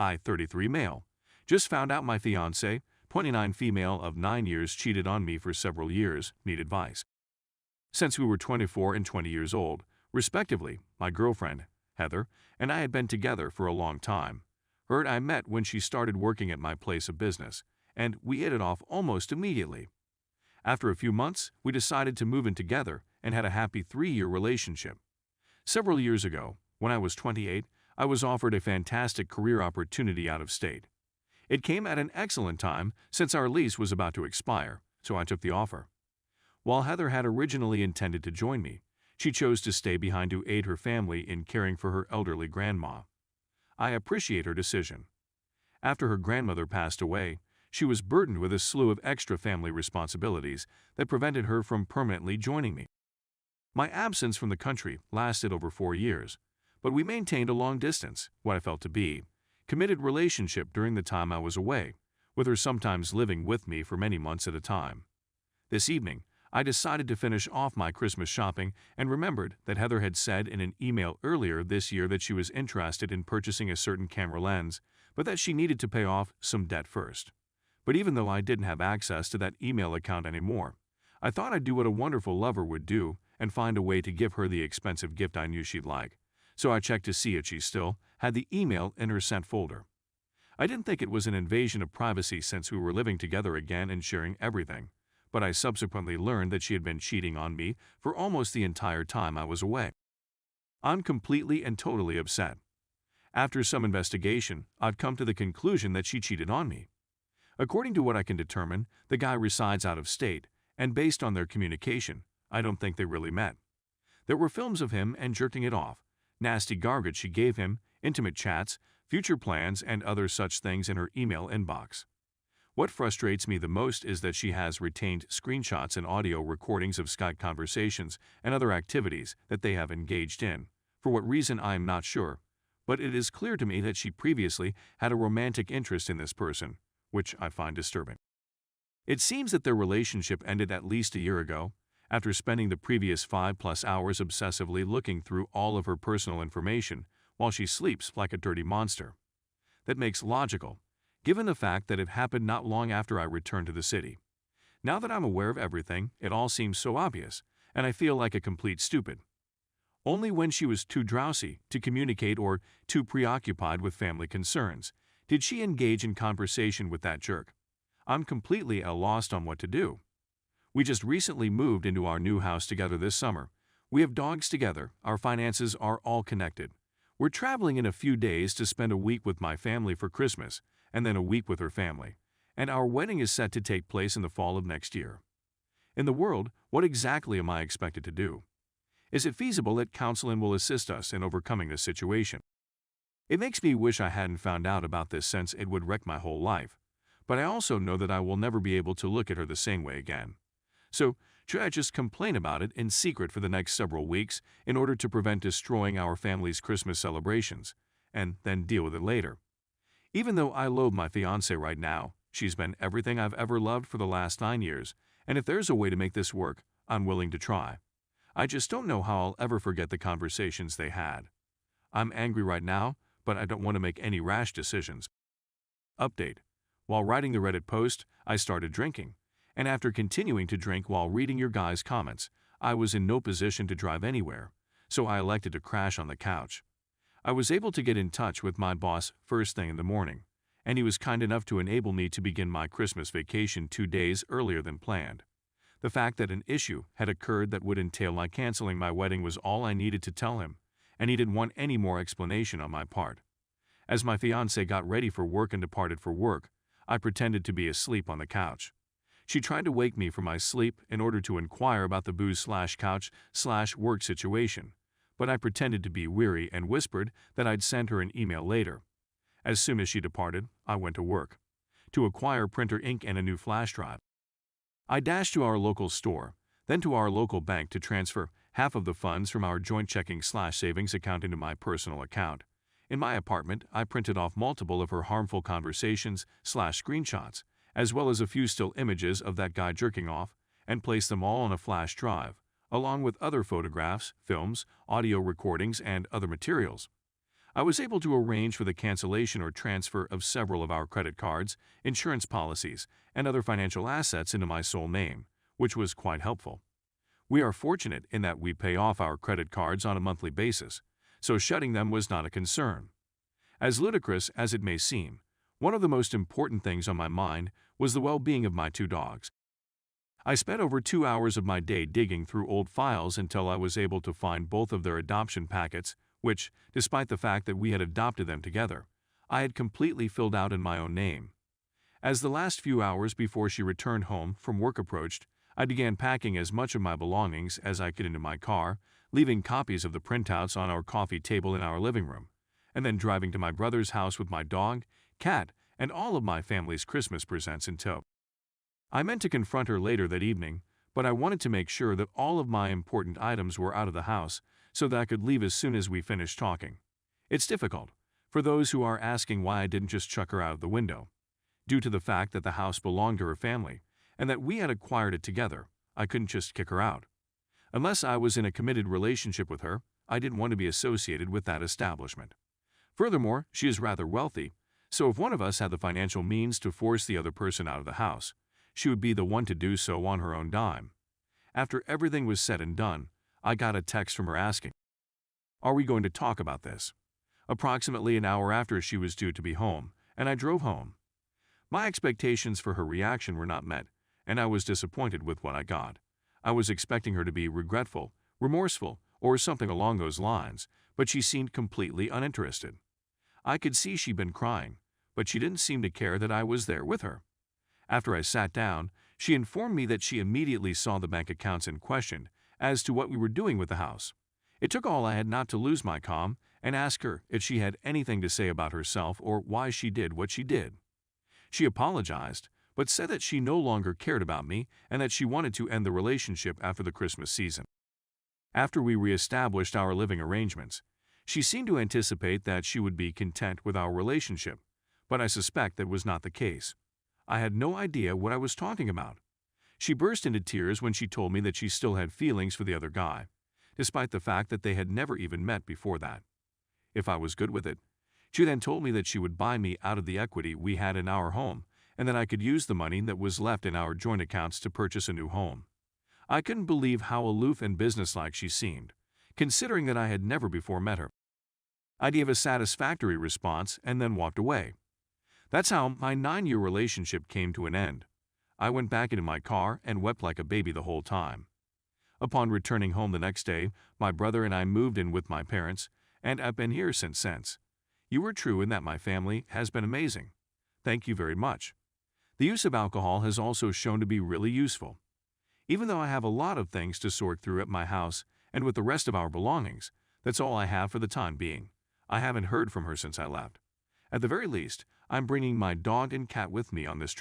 I, 33 male. Just found out my fiance, 29 female of 9 years, cheated on me for several years, need advice. Since we were 24 and 20 years old, respectively, my girlfriend, Heather, and I had been together for a long time. Her and I met when she started working at my place of business, and we hit it off almost immediately. After a few months, we decided to move in together and had a happy 3-year relationship. Several years ago, when I was 28, I was offered a fantastic career opportunity out of state. It came at an excellent time since our lease was about to expire, so I took the offer. While Heather had originally intended to join me, she chose to stay behind to aid her family in caring for her elderly grandma. I appreciate her decision. After her grandmother passed away, she was burdened with a slew of extra family responsibilities that prevented her from permanently joining me. My absence from the country lasted over 4 years, but we maintained a long-distance, what I felt to be, committed relationship during the time I was away, with her sometimes living with me for many months at a time. This evening, I decided to finish off my Christmas shopping and remembered that Heather had said in an email earlier this year that she was interested in purchasing a certain camera lens, but that she needed to pay off some debt first. But even though I didn't have access to that email account anymore, I thought I'd do what a wonderful lover would do and find a way to give her the expensive gift I knew she'd like. So I checked to see if she still had the email in her sent folder. I didn't think it was an invasion of privacy since we were living together again and sharing everything, but I subsequently learned that she had been cheating on me for almost the entire time I was away. I'm completely and totally upset. After some investigation, I've come to the conclusion that she cheated on me. According to what I can determine, the guy resides out of state, and based on their communication, I don't think they really met. There were films of him and jerking it off, nasty garbage she gave him, intimate chats, future plans, and other such things in her email inbox. What frustrates me the most is that she has retained screenshots and audio recordings of Skype conversations and other activities that they have engaged in. For what reason I am not sure, but it is clear to me that she previously had a romantic interest in this person, which I find disturbing. It seems that their relationship ended at least a year ago, after spending the previous 5+ hours obsessively looking through all of her personal information while she sleeps like a dirty monster. That makes logical, given the fact that it happened not long after I returned to the city. Now that I'm aware of everything, it all seems so obvious, and I feel like a complete stupid. Only when she was too drowsy to communicate or too preoccupied with family concerns did she engage in conversation with that jerk. I'm completely at a loss on what to do. We just recently moved into our new house together this summer. We have dogs together, our finances are all connected. We're traveling in a few days to spend a week with my family for Christmas, and then a week with her family, and our wedding is set to take place in the fall of next year. In the world, what exactly am I expected to do? Is it feasible that counseling will assist us in overcoming this situation? It makes me wish I hadn't found out about this since it would wreck my whole life, but I also know that I will never be able to look at her the same way again. So, should I just complain about it in secret for the next several weeks in order to prevent destroying our family's Christmas celebrations, and then deal with it later? Even though I loathe my fiancée right now, she's been everything I've ever loved for the last 9 years, and if there's a way to make this work, I'm willing to try. I just don't know how I'll ever forget the conversations they had. I'm angry right now, but I don't want to make any rash decisions. Update. While writing the Reddit post, I started drinking, and after continuing to drink while reading your guys' comments, I was in no position to drive anywhere, so I elected to crash on the couch. I was able to get in touch with my boss first thing in the morning, and he was kind enough to enable me to begin my Christmas vacation 2 days earlier than planned. The fact that an issue had occurred that would entail my canceling my wedding was all I needed to tell him, and he didn't want any more explanation on my part. As my fiancée got ready for work and departed for work, I pretended to be asleep on the couch. She tried to wake me from my sleep in order to inquire about the booze/couch/work situation, but I pretended to be weary and whispered that I'd send her an email later. As soon as she departed, I went to work to acquire printer ink and a new flash drive. I dashed to our local store, then to our local bank to transfer half of the funds from our joint checking/savings account into my personal account. In my apartment, I printed off multiple of her harmful conversations/screenshots, as well as a few still images of that guy jerking off, and placed them all on a flash drive, along with other photographs, films, audio recordings, and other materials. I was able to arrange for the cancellation or transfer of several of our credit cards, insurance policies, and other financial assets into my sole name, which was quite helpful. We are fortunate in that we pay off our credit cards on a monthly basis, so shutting them was not a concern. As ludicrous as it may seem, one of the most important things on my mind was the well-being of my two dogs. I spent over 2 hours of my day digging through old files until I was able to find both of their adoption packets, which, despite the fact that we had adopted them together, I had completely filled out in my own name. As the last few hours before she returned home from work approached, I began packing as much of my belongings as I could into my car, leaving copies of the printouts on our coffee table in our living room, and then driving to my brother's house with my dog, cat, and all of my family's Christmas presents in tow. I meant to confront her later that evening, but I wanted to make sure that all of my important items were out of the house so that I could leave as soon as we finished talking. It's difficult, for those who are asking why I didn't just chuck her out of the window. Due to the fact that the house belonged to her family and that we had acquired it together, I couldn't just kick her out. Unless I was in a committed relationship with her, I didn't want to be associated with that establishment. Furthermore, she is rather wealthy, so if one of us had the financial means to force the other person out of the house, she would be the one to do so on her own dime. After everything was said and done, I got a text from her asking, "Are we going to talk about this?" Approximately an hour after she was due to be home, and I drove home. My expectations for her reaction were not met, and I was disappointed with what I got. I was expecting her to be regretful, remorseful, or something along those lines, but she seemed completely uninterested. I could see she'd been crying, but she didn't seem to care that I was there with her. After I sat down, she informed me that she immediately saw the bank accounts in question as to what we were doing with the house. It took all I had not to lose my calm and ask her if she had anything to say about herself or why she did what she did. She apologized, but said that she no longer cared about me and that she wanted to end the relationship after the Christmas season. After we reestablished our living arrangements, she seemed to anticipate that she would be content with our relationship, but I suspect that was not the case. I had no idea what I was talking about. She burst into tears when she told me that she still had feelings for the other guy, despite the fact that they had never even met before that. If I was good with it, she then told me that she would buy me out of the equity we had in our home and that I could use the money that was left in our joint accounts to purchase a new home. I couldn't believe how aloof and businesslike she seemed, considering that I had never before met her. I gave a satisfactory response and then walked away. That's how my 9-year relationship came to an end. I went back into my car and wept like a baby the whole time. Upon returning home the next day, my brother and I moved in with my parents, and I've been here since. You were true in that my family has been amazing. Thank you very much. The use of alcohol has also shown to be really useful. Even though I have a lot of things to sort through at my house and with the rest of our belongings, that's all I have for the time being. I haven't heard from her since I left. At the very least, I'm bringing my dog and cat with me on this trip.